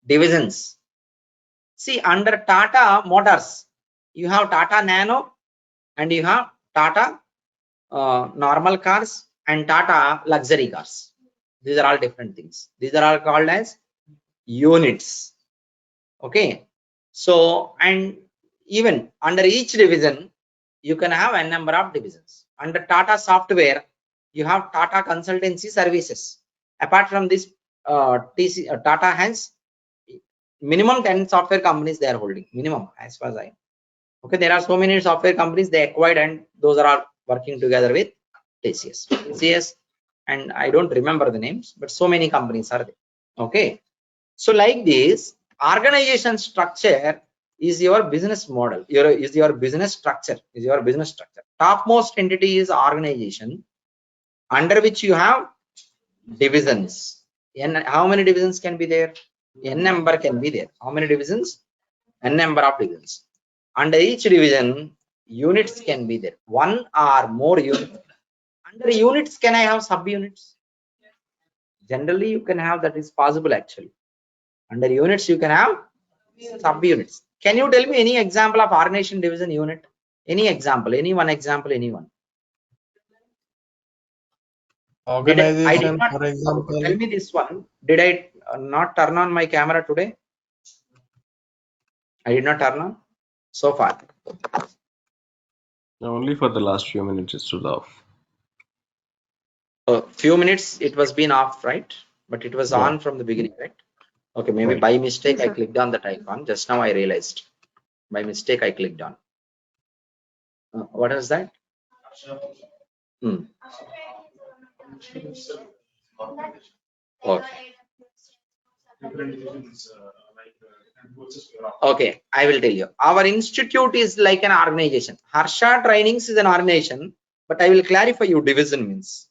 divisions. See, under Tata Motors, you have Tata Nano and you have Tata normal cars and Tata luxury cars. These are all different things. These are all called as units. Okay. So, and even under each division, you can have a number of divisions. Under Tata Software, you have Tata Consultancy Services. Apart from this, Tata has minimum 10 software companies they are holding. Minimum, as far as I know. Okay, there are so many software companies they acquired, and those are all working together with TCS. TCS, and I don't remember the names, but so many companies are there. Okay, so like this, organization structure is your business model. Is your business structure. Is your business structure. Topmost entity is organization, under which you have divisions. And how many divisions can be there? N number can be there. How many divisions? N number of divisions. Under each division, units can be there. One or more units. Under units, can I have subunits? Generally, you can have, that is possible actually. Under units, you can have subunits. Can you tell me any example of organization division unit? Any example? Any one example? Anyone? Organization, for example. Tell me this one. Did I not turn on my camera today? I did not turn on so far. Only for the last few minutes it stood off. A few minutes it was been off, right? But it was on from the beginning, right? Okay, maybe Right. by mistake Yes, I sir. clicked on that icon. Just now I realized. By mistake I clicked on. What is that? Okay. Okay, I will tell you. Our institute is like an organization. Harsha Trainings is an organization, but I will clarify you division means.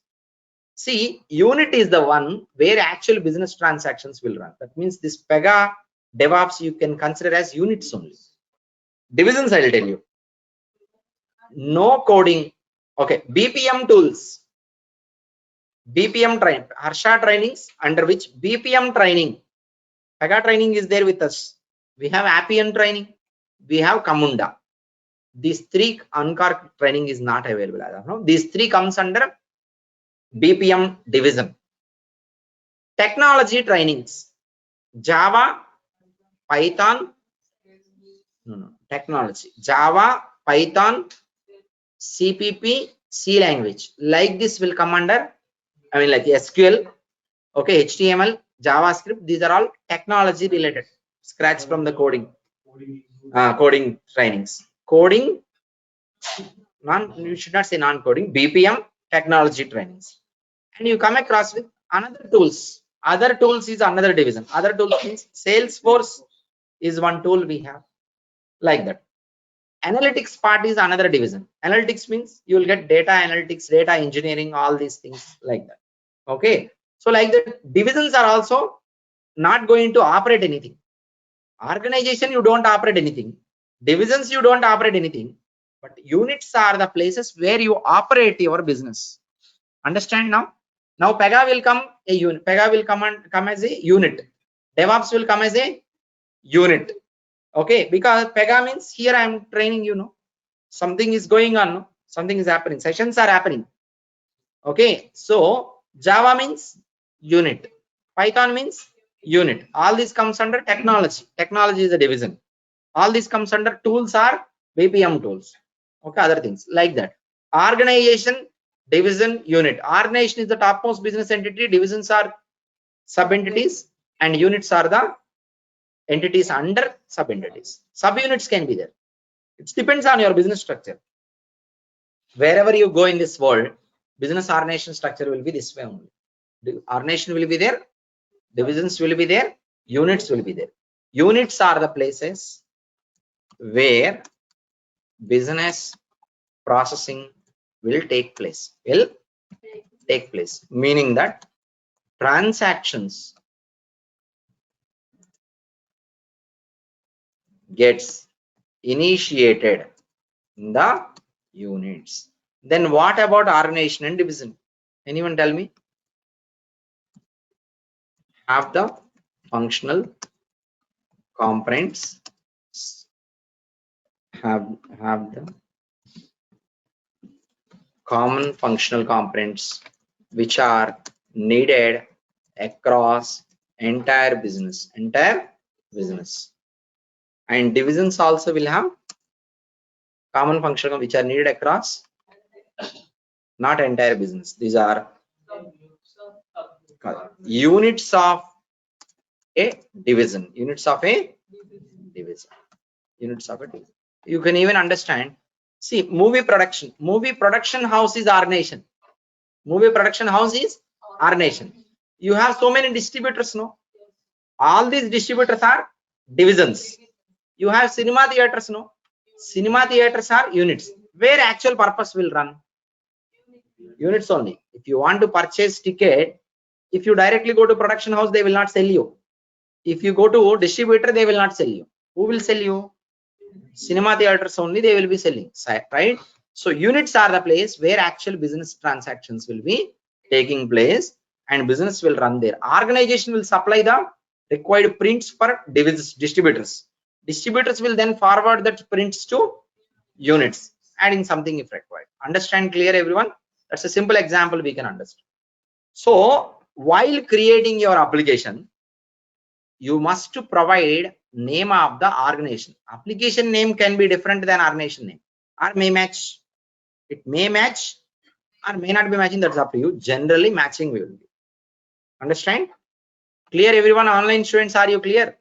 See, unit is the one where actual business transactions will run. That means this PEGA DevOps you can consider as units only. Divisions I will tell you. No coding. Okay, BPM tools. BPM train. Harsha Trainings, under which BPM training. PEGA training is there with us. We have Appian training. We have Camunda. These three Enquiry training is not available as of now. These three comes under BPM division. Technology trainings. Java, Python, technology. Java, Python, CPP, C language. Like this will come under, I mean like SQL, okay, HTML, JavaScript. These are all technology related. Scratch from the coding, coding trainings. Coding, you should not say non-coding. BPM technology trainings. And you come across with another tools. Other tools is another division. Other tools means Salesforce is one tool we have, like that. Analytics part is another division. Analytics means you will get data analytics, data engineering, all these things like that. Okay, so like that, divisions are also not going to operate anything. Organization you don't operate anything, divisions you don't operate anything, but units are the places where you operate your business. Understand now? Now PEGA will come a unit. PEGA will come as a unit. DevOps will come as a unit. Okay, because PEGA means here I am training, you know, something is going on, no? Something is happening, sessions are happening. Okay, so Java means unit, Python means unit. All this comes under technology. Technology is a division. All this comes under tools are BPM tools. Okay, other things like that. Organization, division, unit. Organization is the topmost business entity. Divisions are sub entities, and units are the entities under sub entities. Sub units can be there. It depends on your business structure. Wherever you go in this world, business organization structure will be this way only. The organization will be there, divisions will be there, units will be there. Units are the places where business processing will take place. Meaning that transactions gets initiated in the units. Then what about organization and division? Anyone tell me? Have the functional components, have the common functional components which are needed across entire business, and divisions also will have common functional which are needed across not entire business. These are units of a division. Units of a division. You can even understand. See, movie production house is organization. Movie production house is organization. You have so many distributors, no? All these distributors are divisions. You have cinema theaters, no? Cinema theaters are units. Where actual purpose will run? Units only. If you want to purchase ticket, if you directly go to production house, they will not sell you. If you go to distributor, they will not sell you. Who will sell you? Cinema theaters only they will be selling, right? So units are the place where actual business transactions will be taking place and business will run there. Organization will supply the required prints for distributors. Distributors will then forward that prints to units, adding something if required. Understand clear everyone? That's a simple example we can understand. So while creating your application, you must provide name of the organization. Application name can be different than organization name, or may match. It may match or may not be matching. That's up to you. Generally matching will be. Understand? Clear everyone? Online students, are you clear?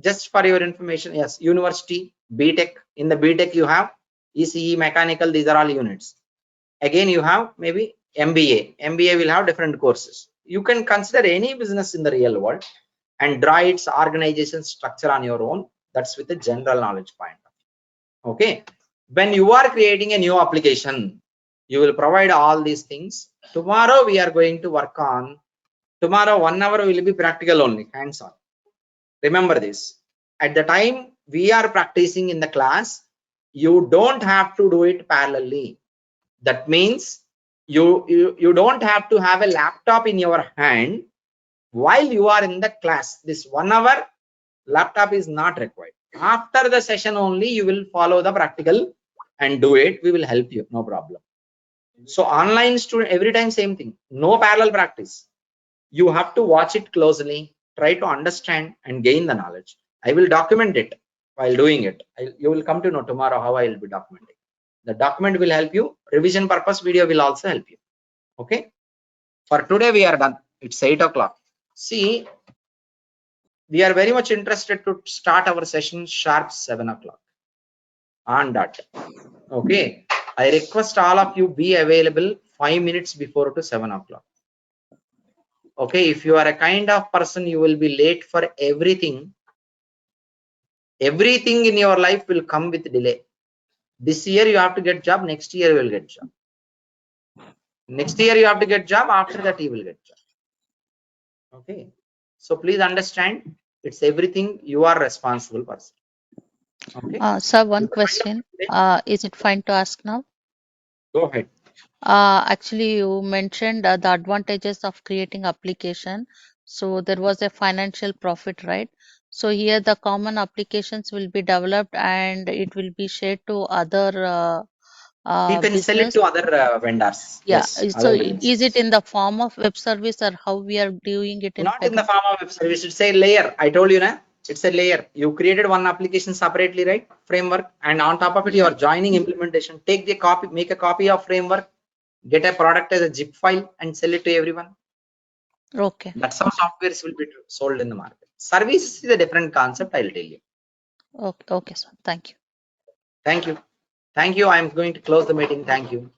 Just for your information, yes. University, BTech. In the BTech you have ECE, mechanical. These are all units. Again you have maybe MBA. MBA will have different courses. You can consider any business in the real world. and draw its organization structure on your own. That's with the general knowledge point. Okay. When you are creating a new application, you will provide all these things. Tomorrow we are going to work on, tomorrow 1 hour will be practical only, hands-on. Remember this. At the time we are practicing in the class, you don't have to do it parallelly. That means you don't have to have a laptop in your hand while you are in the class. This 1 hour laptop is not required. After the session only you will follow the practical and do it. We will help you, no problem. So online student, every time same thing, no parallel practice. You have to watch it closely, try to understand and gain the knowledge. I will document it while doing it. You will come to know tomorrow how I will be documenting. The document will help you. Revision purpose video will also help you. Okay. For today we are done. It's 8 o'clock. See, we are very much interested to start our session sharp 7 o'clock on dot. Okay. I request all of you be available 5 minutes before to 7 o'clock. Okay. If you are a kind of person, you will be late for everything. Everything in your life will come with delay. This year you have to get job. Next year you will get job. Next year you have to get job. After that you will get job. Okay. So please understand, it's everything you are responsible person. Okay. Sir, one question. Is it fine to ask now? Go ahead. Actually, you mentioned the advantages of creating application. So there was a financial profit, right? So here the common applications will be developed and it will be shared to other You can sell it business. to other vendors. Yeah. Yes. So Other is it in the form of web service or how we are doing it in not in the PEGA? form of web service. It's a layer. I told you, na? It's a layer. You created one application separately, right? Framework, and on top of it, you are joining implementation. Take the copy, make a copy of framework, get a product as a zip file, and sell it to everyone. Okay. That's how softwares will be sold in the market. Service is a different concept. I'll tell you. Okay, sir. Thank you. Thank you. Thank you. I'm going to close the meeting. Thank you.